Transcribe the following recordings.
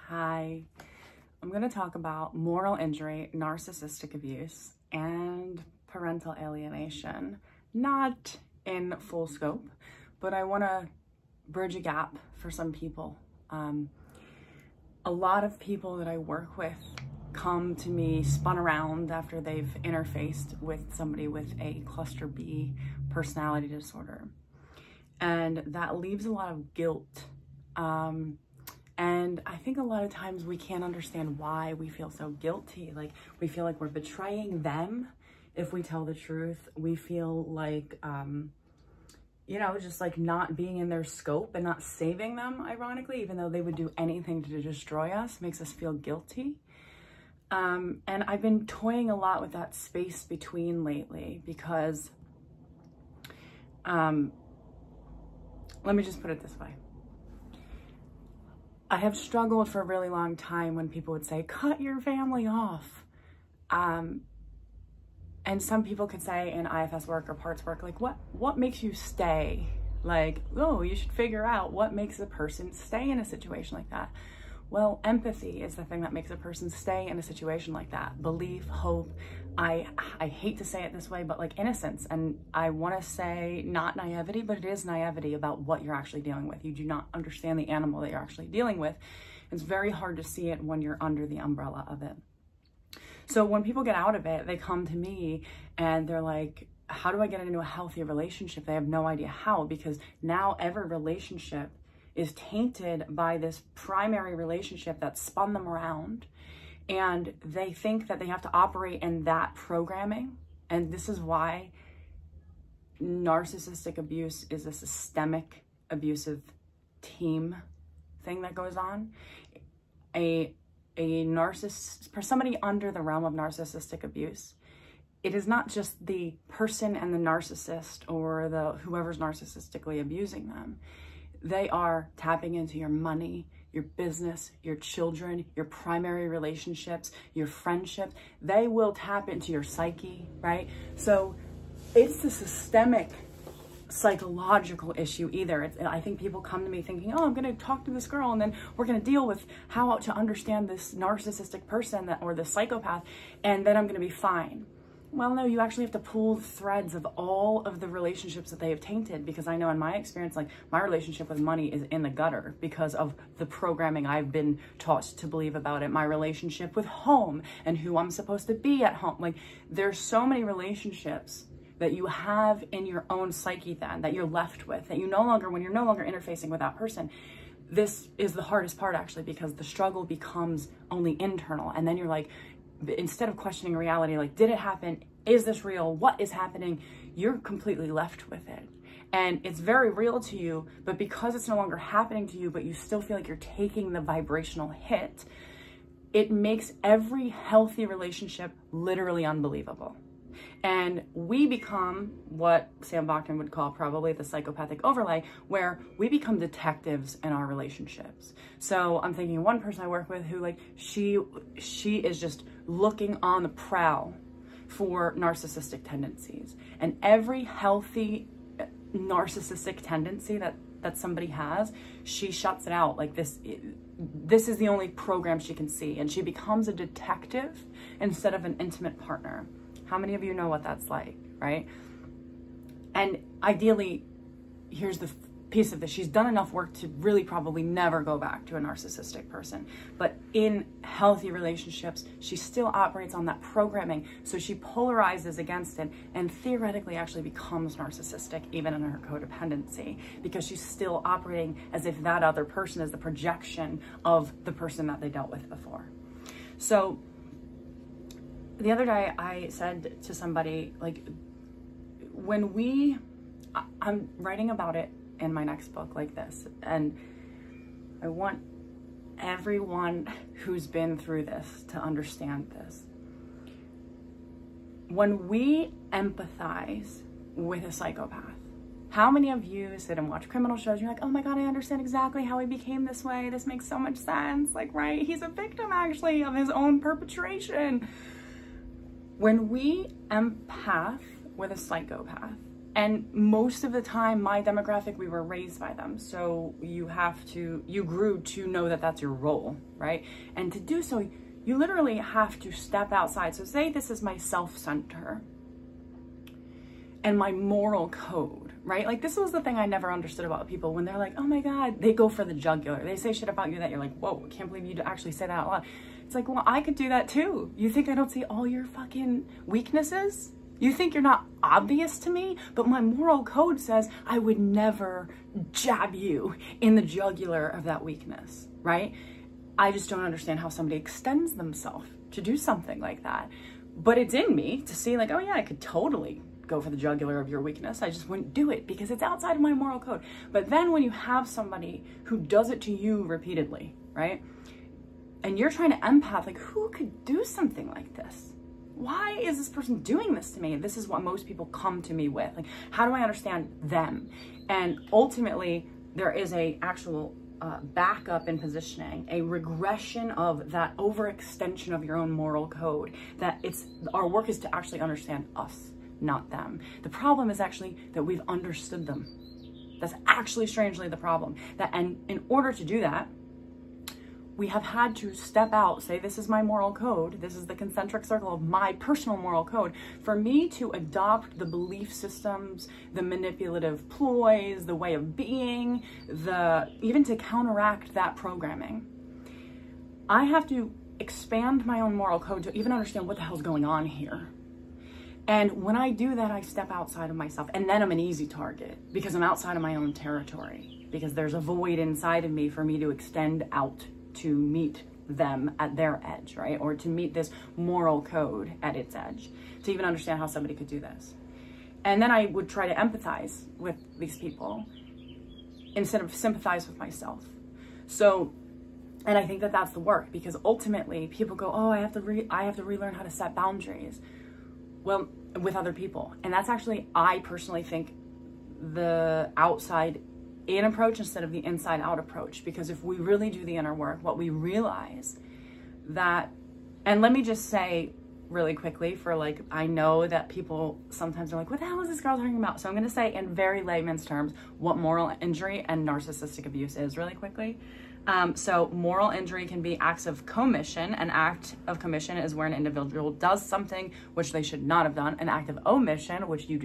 Hi, I'm going to talk about moral injury, narcissistic abuse, and parental alienation. Not in full scope, but I want to bridge a gap for some people. A lot of people that I work with come to me spun around after they've interfaced with somebody with a cluster B personality disorder. And that leaves a lot of guilt. And I think a lot of times we can't understand why we feel so guilty. Like, we feel like we're betraying them if we tell the truth. We feel like, just like not being in their scope and not saving them, ironically, even though they would do anything to destroy us, makes us feel guilty. And I've been toying a lot with that space between lately because, let me just put it this way. I have struggled for a really long time when people would say, cut your family off. And some people could say in IFS work or parts work, like, what makes you stay? Like, oh, you should figure out what makes a person stay in a situation like that. Well, empathy is the thing that makes a person stay in a situation like that. Belief, hope, I hate to say it this way, but like innocence. And I want to say not naivety, but it is naivety about what you're actually dealing with. You do not understand the animal that you're actually dealing with. It's very hard to see it when you're under the umbrella of it. So when people get out of it, they come to me and they're like, how do I get into a healthy relationship? They have no idea how, because now every relationship is tainted by this primary relationship that spun them around, and they think that they have to operate in that programming. And this is why narcissistic abuse is a systemic abusive team thing that goes on. A narcissist, for somebody under the realm of narcissistic abuse, it is not just the person and the narcissist or the whoever's narcissistically abusing them. They are tapping into your money, your business, your children, your primary relationships, your friendships. They will tap into your psyche, right? So it's the systemic psychological issue either. I think people come to me thinking, oh, I'm going to talk to this girl and then we're going to deal with how to understand this narcissistic person or the psychopath, and then I'm going to be fine. Well, no, you actually have to pull the threads of all of the relationships that they have tainted, because I know in my experience, like, my relationship with money is in the gutter because of the programming I've been taught to believe about it. My relationship with home and who I'm supposed to be at home. Like, there's so many relationships that you have in your own psyche then that you're left with, that you no longer, when you're no longer interfacing with that person. This is the hardest part, actually, because the struggle becomes only internal. And then you're like, instead of questioning reality, like, did it happen? Is this real? What is happening? You're completely left with it. And it's very real to you, but because it's no longer happening to you, but you still feel like you're taking the vibrational hit, it makes every healthy relationship literally unbelievable. And we become what Sam Bachman would call probably the psychopathic overlay, where we become detectives in our relationships. So I'm thinking one person I work with who, like, she is just looking on the prowl for narcissistic tendencies. And every healthy narcissistic tendency that somebody has, she shuts it out. Like, this is the only program she can see. And she becomes a detective instead of an intimate partner. How many of you know what that's like, right? And ideally, here's the piece of this. She's done enough work to really probably never go back to a narcissistic person. But in healthy relationships, she still operates on that programming. So she polarizes against it and theoretically actually becomes narcissistic even in her codependency, because she's still operating as if that other person is the projection of the person that they dealt with before. So the other day I said to somebody, like, I'm writing about it in my next book like this, and I want everyone who's been through this to understand this. When we empathize with a psychopath, how many of you sit and watch criminal shows? You're like, oh my God, I understand exactly how he became this way. This makes so much sense. Like, right? He's a victim actually of his own perpetration. When we empath with a psychopath, And most of the time, my demographic, we were raised by them. So you grew to know that that's your role, right? And to do so, you literally have to step outside. So say this is my self-center and my moral code, right? Like, this was the thing I never understood about people when they're like, oh my God, they go for the jugular. They say shit about you that you're like, whoa, I can't believe you actually say that out loud. It's like, well, I could do that too. You think I don't see all your fucking weaknesses? You think you're not obvious to me? But my moral code says I would never jab you in the jugular of that weakness, right? I just don't understand how somebody extends themselves to do something like that. But it's in me to see like, oh yeah, I could totally go for the jugular of your weakness. I just wouldn't do it because it's outside of my moral code. But then when you have somebody who does it to you repeatedly, right? And you're trying to empath, like, who could do something like this? Why is this person doing this to me? And this is what most people come to me with. Like, how do I understand them? And ultimately, there is a actual backup in positioning, a regression of that overextension of your own moral code. That our work is to actually understand us, not them. The problem is actually that we've understood them. That's actually strangely the problem. And in order to do that, we have had to step out, say, this is my moral code, this is the concentric circle of my personal moral code. For me to adopt the belief systems, the manipulative ploys, the way of being, even to counteract that programming, I have to expand my own moral code to even understand what the hell's going on here. And when I do that, I step outside of myself, and then I'm an easy target because I'm outside of my own territory, because there's a void inside of me for me to extend out to meet them at their edge, right? Or to meet this moral code at its edge, to even understand how somebody could do this. And then I would try to empathize with these people instead of sympathize with myself. So, and I think that that's the work, because ultimately people go, oh, I have to relearn how to set boundaries. Well, with other people. And that's actually, I personally think, the outside in approach instead of the inside out approach. Because if we really do the inner work, what we realize that, and let me just say really quickly, for like, I know that people sometimes are like, what the hell is this girl talking about? So I'm going to say in very layman's terms what moral injury and narcissistic abuse is really quickly. So moral injury can be acts of commission. An act of commission is where an individual does something which they should not have done. An act of omission, which you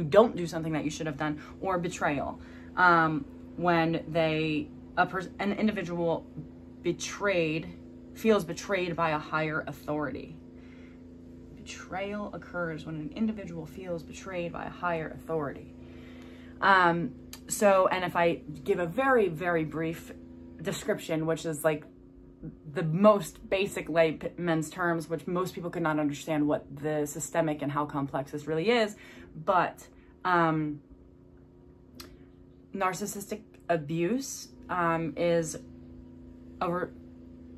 don't do something that you should have done. Or betrayal, when an individual feels betrayed by a higher authority. Betrayal occurs when an individual feels betrayed by a higher authority. And if I give a very, very brief description, which is like the most basic layman's terms, which most people could not understand what the systemic and how complex this really is, but narcissistic abuse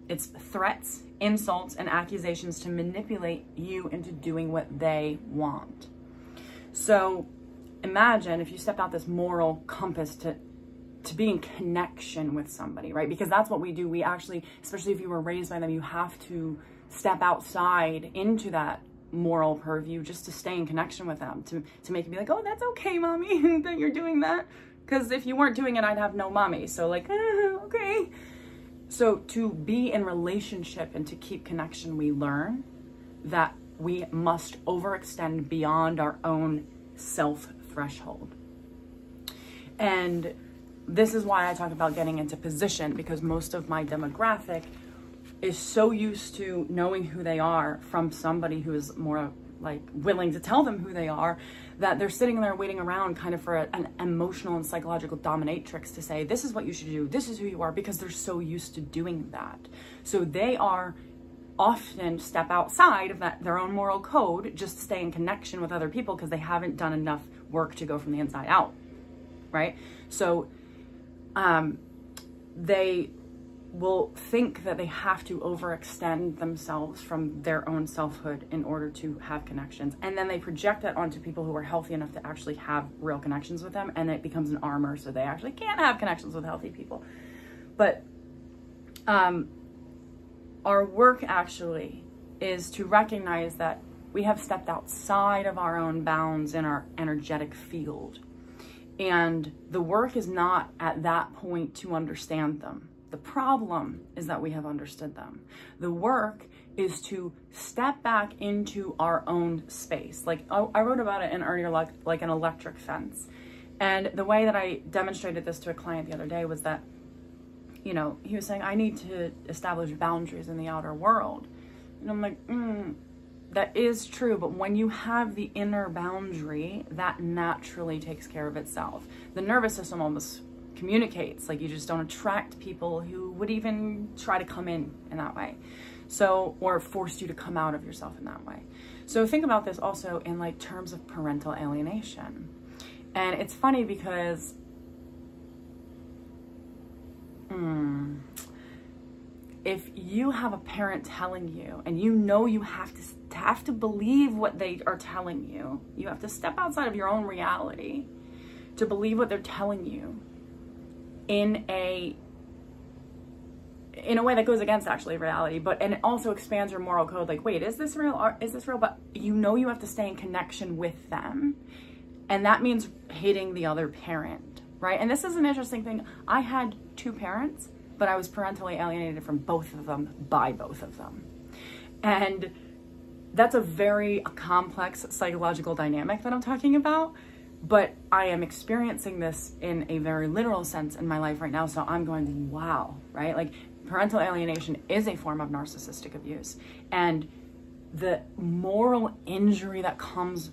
it's threats, insults, and accusations to manipulate you into doing what they want. So imagine if you stepped out this moral compass to be in connection with somebody, right? Because that's what we do. We actually, especially if you were raised by them, you have to step outside into that moral purview just to stay in connection with them, to make it be like, oh, that's okay, mommy, that you're doing that. Because if you weren't doing it, I'd have no mommy. So like, okay. So to be in relationship and to keep connection, we learn that we must overextend beyond our own self-threshold. And this is why I talk about getting into position, because most of my demographic is so used to knowing who they are from somebody who is more like willing to tell them who they are, that they're sitting there waiting around kind of for an emotional and psychological dominatrix to say, this is what you should do, this is who you are, because they're so used to doing that. So they are often step outside of their own moral code just to stay in connection with other people because they haven't done enough work to go from the inside out, right? So they will think that they have to overextend themselves from their own selfhood in order to have connections. And then they project that onto people who are healthy enough to actually have real connections with them. And it becomes an armor, so they actually can't have connections with healthy people. But our work actually is to recognize that We have stepped outside of our own bounds in our energetic field. And the work is not at that point to understand them. The problem is that we have understood them. The work is to step back into our own space. Like I wrote about it in earlier, like an electric fence. And the way that I demonstrated this to a client the other day was that, you know, he was saying, I need to establish boundaries in the outer world. And I'm like, that is true, but when you have the inner boundary, that naturally takes care of itself. The nervous system almost communicates, like you just don't attract people who would even try to come in that way. So, or force you to come out of yourself in that way. So think about this also in like terms of parental alienation. And it's funny because, if you have a parent telling you, and you know you have to believe what they are telling you, you have to step outside of your own reality to believe what they're telling you in a way that goes against actually reality, and it also expands your moral code. Like, wait, is this real? Or is this real? But you know you have to stay in connection with them, and that means hating the other parent, right? And this is an interesting thing. I had 2 parents, but I was parentally alienated from both of them by both of them. And that's a very complex psychological dynamic that I'm talking about, but I am experiencing this in a very literal sense in my life right now. So I'm going, wow, right? Like parental alienation is a form of narcissistic abuse. And the moral injury that comes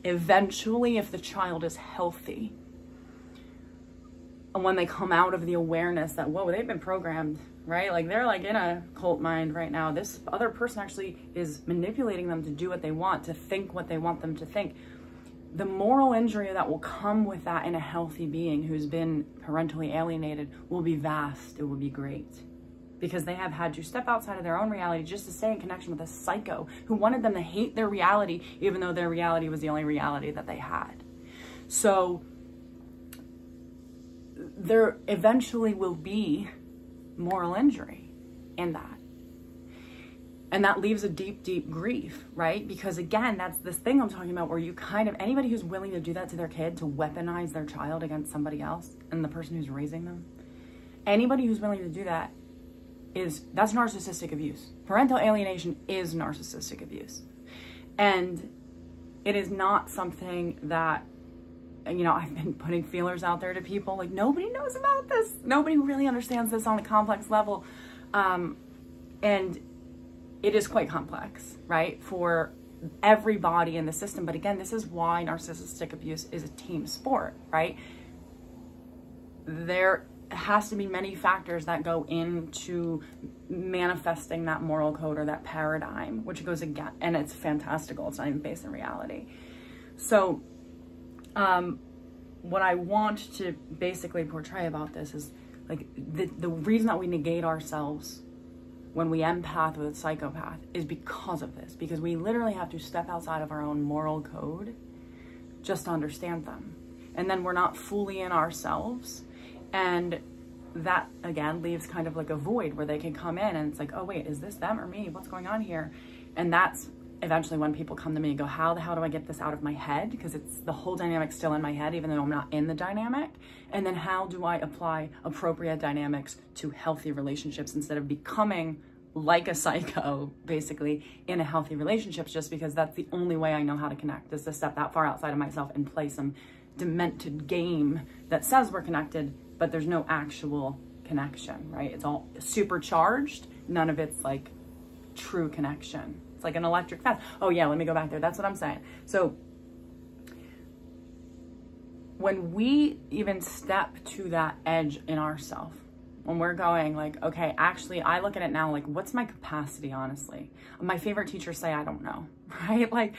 eventually if the child is healthy, when they come out of the awareness that, whoa, they've been programmed, right? Like they're like in a cult mind right now. This other person actually is manipulating them to do what they want, to think what they want them to think. The moral injury that will come with that in a healthy being who's been parentally alienated will be vast. It will be great, because they have had to step outside of their own reality just to stay in connection with a psycho who wanted them to hate their reality, even though their reality was the only reality that they had. So there eventually will be moral injury in that. And that leaves a deep, deep grief, right? Because again, that's this thing I'm talking about where you kind of, anybody who's willing to do that to their kid, to weaponize their child against somebody else and the person who's raising them, anybody who's willing to do that that's narcissistic abuse. Parental alienation is narcissistic abuse. And it is not something that, you know, I've been putting feelers out there to people, like nobody knows about this. Nobody really understands this on a complex level. And it is quite complex, right? For everybody in the system. But again, this is why narcissistic abuse is a team sport, right? There has to be many factors that go into manifesting that moral code or that paradigm, which goes again, and it's fantastical. It's not even based in reality. So, what I want to basically portray about this is like the reason that we negate ourselves when we empath with a psychopath is because of this, because we literally have to step outside of our own moral code just to understand them. And then we're not fully in ourselves. And that again leaves kind of like a void where they can come in and it's like, oh wait, is this them or me? What's going on here? And that's eventually when people come to me and go, how the hell do I get this out of my head? Because it's the whole dynamic still in my head, even though I'm not in the dynamic. And then how do I apply appropriate dynamics to healthy relationships instead of becoming like a psycho, basically, in a healthy relationship, just because that's the only way I know how to connect, is to step that far outside of myself and play some demented game that says we're connected, but there's no actual connection, right? It's all supercharged. None of it's like true connection. It's like an electric fence. Oh yeah, let me go back there. That's what I'm saying. So when we even step to that edge in ourself, when we're going like, okay, actually, I look at it now, like, what's my capacity, honestly? My favorite teachers say, I don't know, right? Like,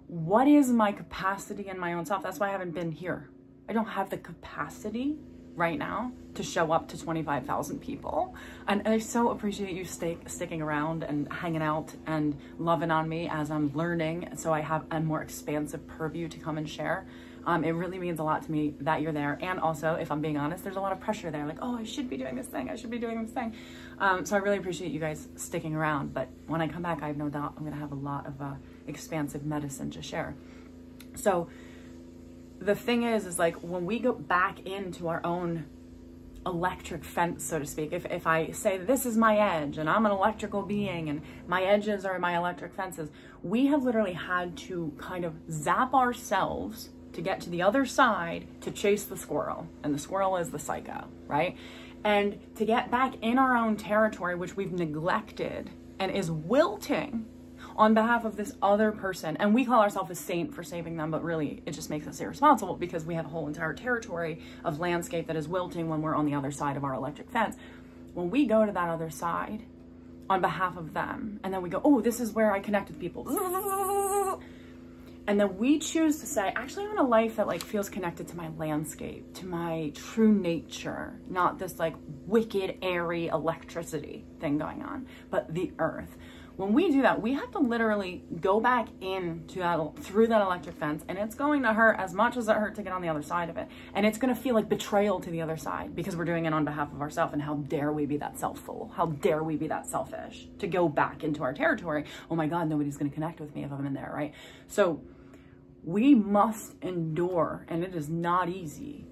what is my capacity in my own self? That's why I haven't been here. I don't have the capacity right now to show up to 25,000 people. And I so appreciate you sticking around and hanging out and loving on me as I'm learning. So I have a more expansive purview to come and share. It really means a lot to me that you're there. And also, if I'm being honest, there's a lot of pressure there. Like, oh, I should be doing this thing. I should be doing this thing. So I really appreciate you guys sticking around. But when I come back, I have no doubt I'm going to have a lot of expansive medicine to share. So the thing is like when we go back into our own electric fence, so to speak, if I say this is my edge and I'm an electrical being and my edges are my electric fences, we have literally had to kind of zap ourselves to get to the other side to chase the squirrel, and the squirrel is the psycho, right? And to get back in our own territory, which we've neglected and is wilting on behalf of this other person. And we call ourselves a saint for saving them, but really it just makes us irresponsible because we have a whole entire territory of landscape that is wilting when we're on the other side of our electric fence. When we go to that other side on behalf of them, and then we go, oh, this is where I connect with people. And then we choose to say, actually, I want a life that like feels connected to my landscape, to my true nature, not this like wicked, airy electricity thing going on, but the earth. When we do that, we have to literally go back into that, through that electric fence, and it's going to hurt as much as it hurt to get on the other side of it. And it's going to feel like betrayal to the other side because we're doing it on behalf of ourselves. And how dare we be that selfful? How dare we be that selfish to go back into our territory? Oh my God, nobody's going to connect with me if I'm in there, right? So we must endure, and it is not easy,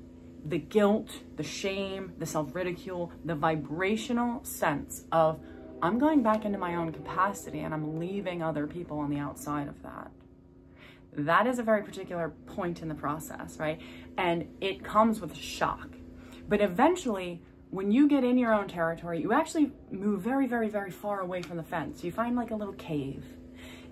the guilt, the shame, the self-ridicule, the vibrational sense of I'm going back into my own capacity and I'm leaving other people on the outside of that. That is a very particular point in the process, right? And it comes with shock. But eventually, when you get in your own territory, you actually move very, very, very far away from the fence. You find like a little cave,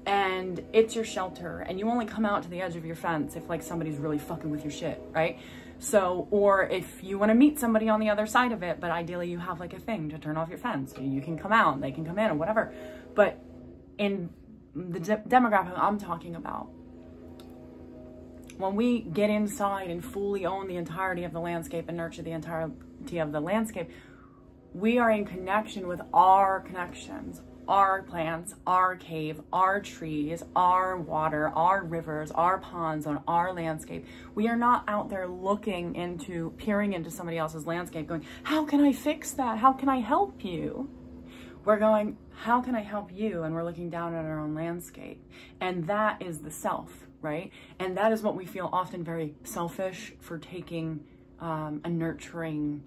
and it's your shelter, and you only come out to the edge of your fence if like somebody's really fucking with your shit, right? So, or if you want to meet somebody on the other side of it, but ideally you have like a thing to turn off your fence, so you can come out, they can come in or whatever. But in the demographic I'm talking about, when we get inside and fully own the entirety of the landscape and nurture the entirety of the landscape, we are in connection with our connections, our plants, our cave, our trees, our water, our rivers, our ponds on our landscape. We are not out there peering into somebody else's landscape going, how can I fix that? How can I help you? We're going, how can I help you? And we're looking down at our own landscape. And that is the self, right? And that is what we feel often very selfish for taking a nurturing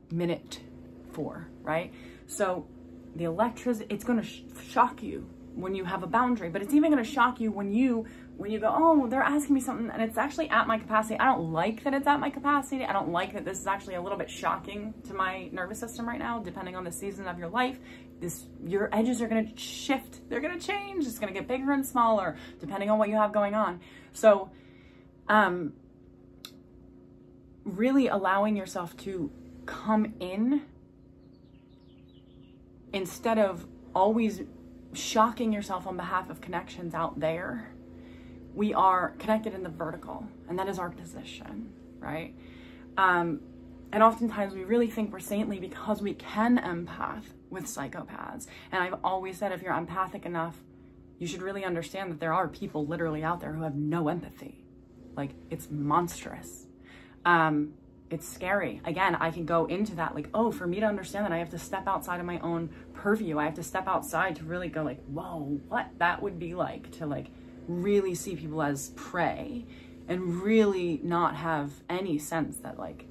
minute for, right? So the electricity, it's going to shock you when you have a boundary, but it's even going to shock you when you go, oh, they're asking me something and it's actually at my capacity. I don't like that it's at my capacity. I don't like that this is actually a little bit shocking to my nervous system right now, depending on the season of your life. Your edges are going to shift. They're going to change. It's going to get bigger and smaller depending on what you have going on. So, really allowing yourself to come in instead of always shocking yourself on behalf of connections out there. We are connected in the vertical, and that is our position, right? And oftentimes we really think we're saintly because we can empath with psychopaths. And I've always said, if you're empathic enough, you should really understand that there are people literally out there who have no empathy. Like, it's monstrous. It's scary. Again, I can go into that, like, oh, for me to understand that, I have to step outside of my own purview. I have to step outside to really go like, whoa, what that would be like to like really see people as prey and really not have any sense that like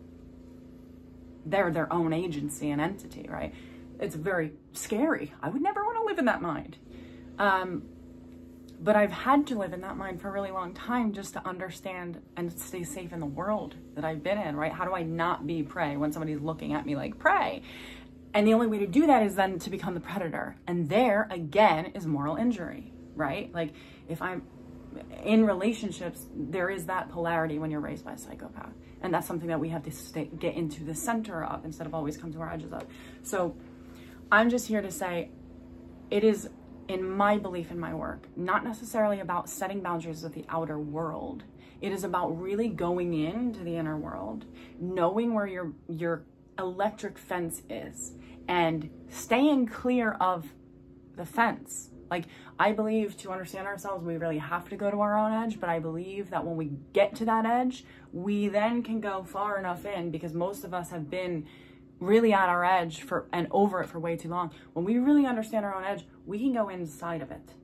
they're their own agency and entity, right? It's very scary. I would never want to live in that mind. But I've had to live in that mind for a really long time just to understand and stay safe in the world that I've been in, right? How do I not be prey when somebody's looking at me like prey? And the only way to do that is then to become the predator. And there, again, is moral injury, right? Like, if I'm in relationships, there is that polarity when you're raised by a psychopath. And that's something that we have to get into the center of instead of always come to our edges of. So I'm just here to say, it is, in my belief in my work, not necessarily about setting boundaries with the outer world. It is about really going into the inner world, knowing where your electric fence is, and staying clear of the fence. Like, I believe to understand ourselves, we really have to go to our own edge, but I believe that when we get to that edge, we then can go far enough in, because most of us have been really at our edge and over it for way too long. When we really understand our own edge, we can go inside of it.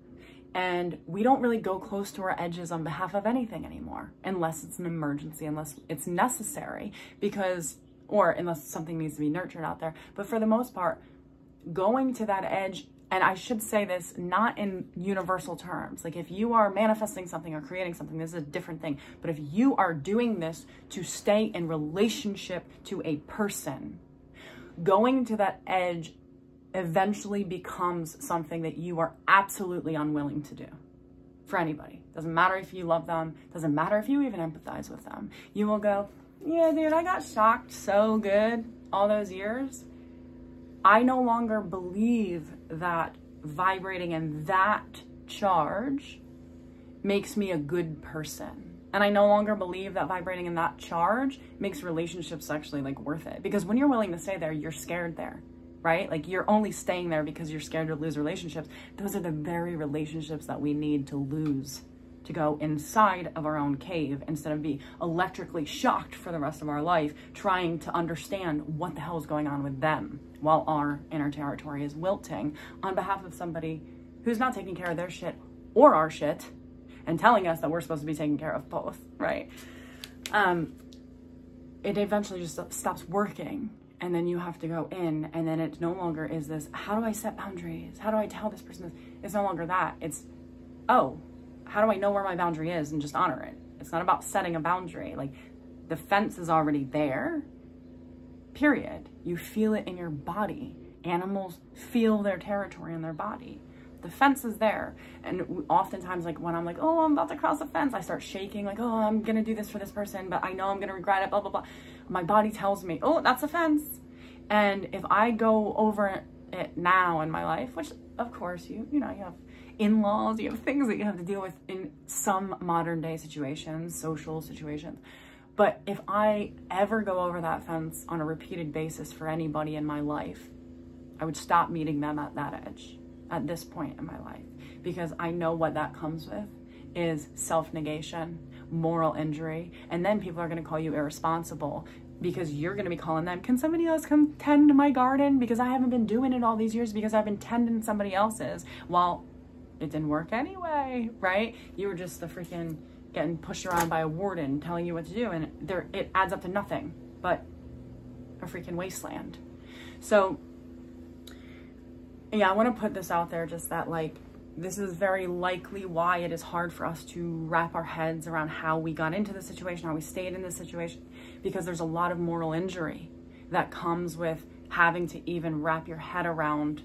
And we don't really go close to our edges on behalf of anything anymore, unless it's an emergency, unless it's necessary, or unless something needs to be nurtured out there. But for the most part, going to that edge, and I should say this not in universal terms, like if you are manifesting something or creating something, this is a different thing. But if you are doing this to stay in relationship to a person, going to that edge eventually becomes something that you are absolutely unwilling to do for anybody. Doesn't matter if you love them, doesn't matter if you even empathize with them. You will go, yeah, dude, I got shocked so good all those years. I no longer believe that vibrating in that charge makes me a good person. And I no longer believe that vibrating in that charge makes relationships actually like worth it. Because when you're willing to stay there, you're scared there, right? Like you're only staying there because you're scared to lose relationships. Those are the very relationships that we need to lose, to go inside of our own cave instead of be electrically shocked for the rest of our life, trying to understand what the hell is going on with them while our inner territory is wilting on behalf of somebody who's not taking care of their shit or our shit, and telling us that we're supposed to be taking care of both, right? It eventually just stops working, and then you have to go in, and then it no longer is this, how do I set boundaries? How do I tell this person this? It's no longer that. It's, oh, how do I know where my boundary is and just honor it? It's not about setting a boundary. Like, the fence is already there, period. You feel it in your body. Animals feel their territory in their body. The fence is there. And oftentimes, like when I'm like, oh, I'm about to cross a fence, I start shaking like, oh, I'm going to do this for this person, but I know I'm going to regret it, blah, blah, blah. My body tells me, oh, that's a fence. And if I go over it now in my life, which of course, you know, you have in-laws, you have things that you have to deal with in some modern day situations, social situations. But if I ever go over that fence on a repeated basis for anybody in my life, I would stop meeting them at that edge. At this point in my life, because I know what that comes with is self-negation, moral injury, and then people are going to call you irresponsible because you're going to be calling them, can somebody else come tend my garden because I haven't been doing it all these years because I've been tending somebody else's. Well, it didn't work anyway, right? You were just the freaking getting pushed around by a warden telling you what to do, and it adds up to nothing but a freaking wasteland. So yeah, I want to put this out there, just that like, this is very likely why it is hard for us to wrap our heads around how we got into the situation, how we stayed in this situation, because there's a lot of moral injury that comes with having to even wrap your head around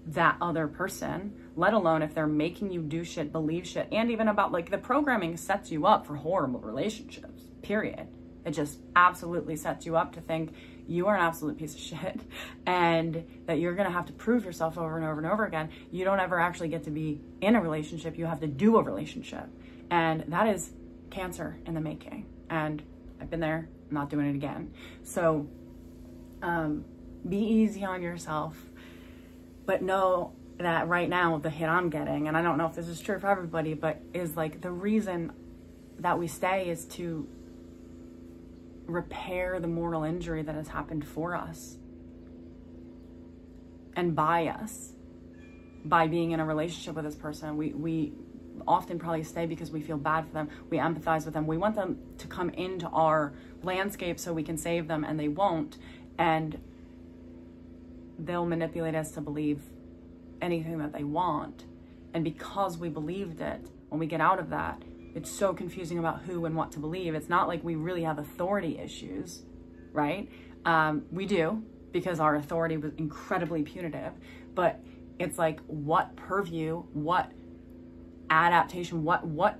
that other person, let alone if they're making you do shit, believe shit, and even about like the programming sets you up for horrible relationships, period. It just absolutely sets you up to think you are an absolute piece of shit and that you're going to have to prove yourself over and over and over again. You don't ever actually get to be in a relationship. You have to do a relationship. And that is cancer in the making. And I've been there, I'm not doing it again. So be easy on yourself, but know that right now the hit I'm getting, and I don't know if this is true for everybody, but is like the reason that we stay is to repair the moral injury that has happened for us and by us, by being in a relationship with this person. We often probably stay because we feel bad for them. We empathize with them. We want them to come into our landscape so we can save them, and they won't. And they'll manipulate us to believe anything that they want. And because we believed it, when we get out of that, it's so confusing about who and what to believe. It's not like we really have authority issues, right? We do, because our authority was incredibly punitive, but it's like, what purview, what adaptation, what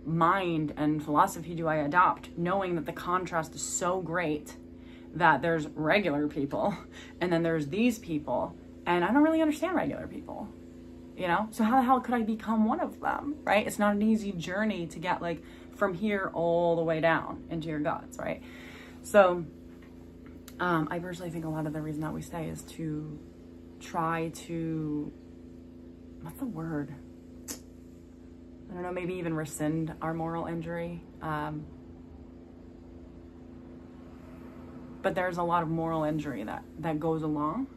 mind and philosophy do I adopt, knowing that the contrast is so great that there's regular people and then there's these people, and I don't really understand regular people. You know, so how the hell could I become one of them, right? It's not an easy journey to get like from here all the way down into your guts, right? So I personally think a lot of the reason that we stay is to try to what's the word? I don't know, maybe even rescind our moral injury. But there's a lot of moral injury that goes along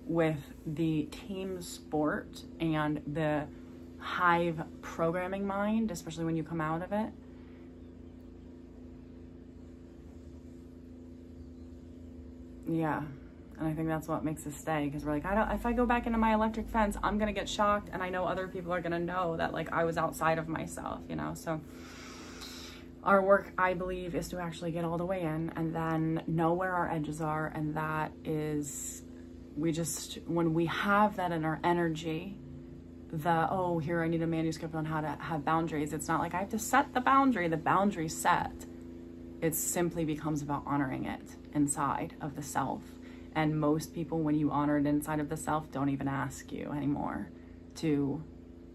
with the team sport and the hive programming mind, especially when you come out of it. Yeah, and I think that's what makes us stay, because we're like, if I go back into my electric fence, I'm gonna get shocked, and I know other people are gonna know that, like, I was outside of myself, you know. So our work, I believe, is to actually get all the way in and then know where our edges are, and that is, when we have that in our energy, oh, here, I need a manuscript on how to have boundaries. It's not like I have to set the boundary's set. It simply becomes about honoring it inside of the self. And most people, when you honor it inside of the self, don't even ask you anymore to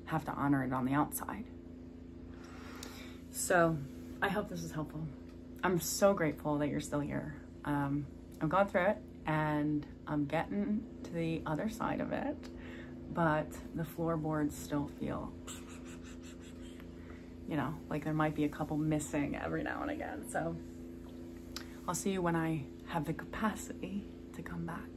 have to honor it on the outside. So I hope this is helpful. I'm so grateful that you're still here. I've gone through it and I'm getting to the other side of it, but the floorboards still feel, you know, like there might be a couple missing every now and again. So I'll see you when I have the capacity to come back.